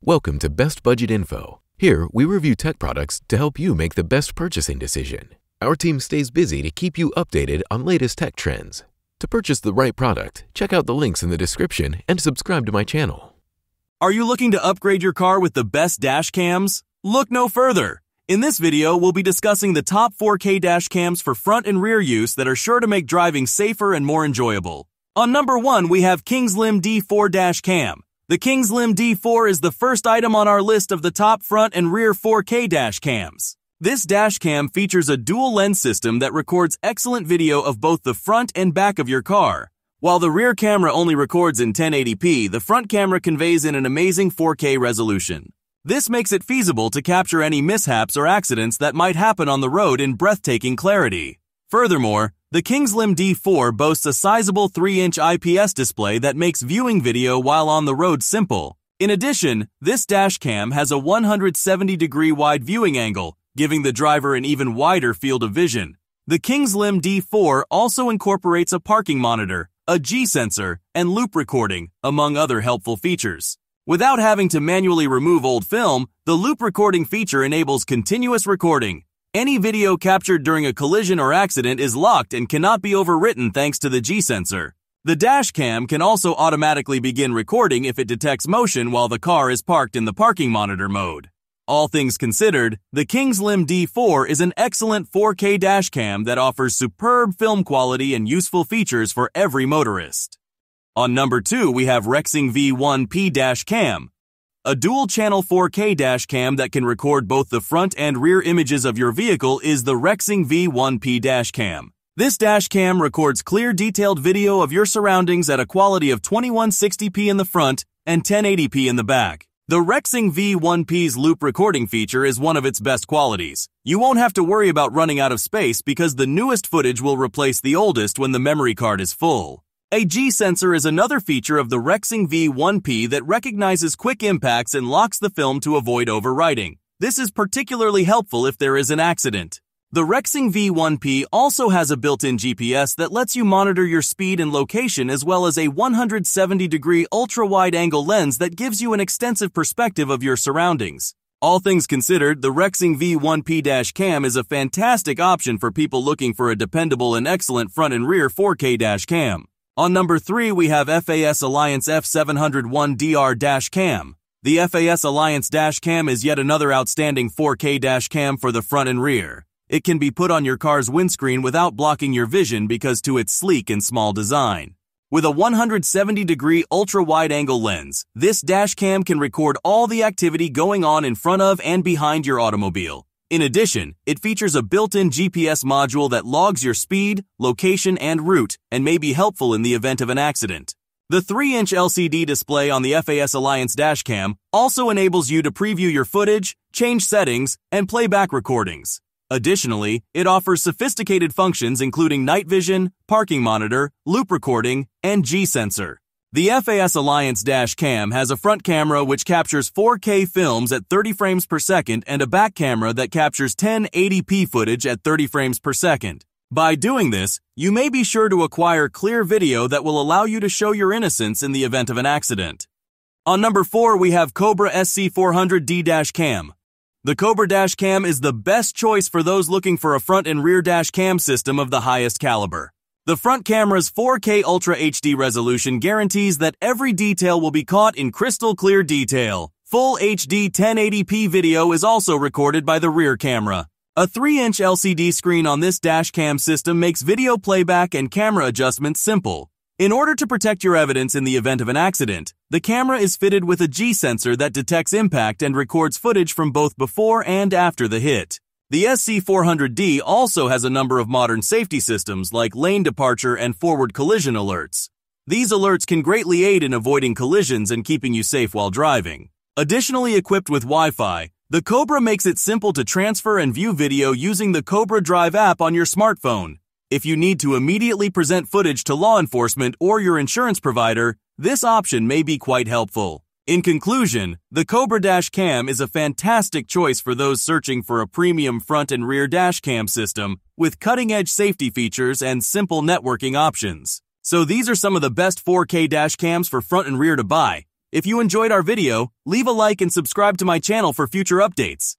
Welcome to Best Budget Info. Here, we review tech products to help you make the best purchasing decision. Our team stays busy to keep you updated on latest tech trends. To purchase the right product, check out the links in the description and subscribe to my channel. Are you looking to upgrade your car with the best dash cams? Look no further. In this video, we'll be discussing the top 4K dash cams for front and rear use that are sure to make driving safer and more enjoyable. On number 1, we have Kingslim D4 dash cam. The Kingslim D4 is the first item on our list of the top front and rear 4K dash cams. This dash cam features a dual lens system that records excellent video of both the front and back of your car. While the rear camera only records in 1080p, the front camera conveys in an amazing 4K resolution. This makes it feasible to capture any mishaps or accidents that might happen on the road in breathtaking clarity. Furthermore, the Kingslim D4 boasts a sizable 3-inch IPS display that makes viewing video while on the road simple. In addition, this dash cam has a 170-degree wide viewing angle, giving the driver an even wider field of vision. The Kingslim D4 also incorporates a parking monitor, a G-sensor, and loop recording, among other helpful features. Without having to manually remove old film, the loop recording feature enables continuous recording. Any video captured during a collision or accident is locked and cannot be overwritten thanks to the G-sensor. The dash cam can also automatically begin recording if it detects motion while the car is parked in the parking monitor mode. All things considered, the Kingslim D4 is an excellent 4K dash cam that offers superb film quality and useful features for every motorist. On number 2, we have Rexing V1P dash cam. A dual-channel 4K dash cam that can record both the front and rear images of your vehicle is the Rexing V1P dash cam. This dash cam records clear, detailed video of your surroundings at a quality of 2160p in the front and 1080p in the back. The Rexing V1P's loop recording feature is one of its best qualities. You won't have to worry about running out of space because the newest footage will replace the oldest when the memory card is full. A G-sensor is another feature of the Rexing V1P that recognizes quick impacts and locks the film to avoid overwriting. This is particularly helpful if there is an accident. The Rexing V1P also has a built-in GPS that lets you monitor your speed and location, as well as a 170-degree ultra-wide-angle lens that gives you an extensive perspective of your surroundings. All things considered, the Rexing V1P dash cam is a fantastic option for people looking for a dependable and excellent front and rear 4K dash cam. On number 3, we have FAS Alliance F701 DRcam. The FAS Alliance Dashcam is yet another outstanding 4K dashcam for the front and rear. It can be put on your car's windscreen without blocking your vision because to its sleek and small design. With a 170-degree ultra-wide-angle lens, this dashcam can record all the activity going on in front of and behind your automobile. In addition, it features a built-in GPS module that logs your speed, location, and route, and may be helpful in the event of an accident. The 3-inch LCD display on the FAS Alliance Dashcam also enables you to preview your footage, change settings, and play back recordings. Additionally, it offers sophisticated functions including night vision, parking monitor, loop recording, and G-sensor. The FAS Alliance Dashcam has a front camera which captures 4K films at 30 frames per second and a back camera that captures 1080p footage at 30 frames per second. By doing this, you may be sure to acquire clear video that will allow you to show your innocence in the event of an accident. On number 4, we have Cobra SC400D Dashcam. The Cobra Dashcam is the best choice for those looking for a front and rear dashcam system of the highest caliber. The front camera's 4K Ultra HD resolution guarantees that every detail will be caught in crystal clear detail. Full HD 1080p video is also recorded by the rear camera. A 3-inch LCD screen on this dashcam system makes video playback and camera adjustments simple. In order to protect your evidence in the event of an accident, the camera is fitted with a G-sensor that detects impact and records footage from both before and after the hit. The SC400D also has a number of modern safety systems like lane departure and forward collision alerts. These alerts can greatly aid in avoiding collisions and keeping you safe while driving. Additionally equipped with Wi-Fi, the Cobra makes it simple to transfer and view video using the Cobra Drive app on your smartphone. If you need to immediately present footage to law enforcement or your insurance provider, this option may be quite helpful. In conclusion, the Cobra Dashcam is a fantastic choice for those searching for a premium front and rear dashcam system with cutting-edge safety features and simple networking options. So these are some of the best 4K dashcams for front and rear to buy. If you enjoyed our video, leave a like and subscribe to my channel for future updates.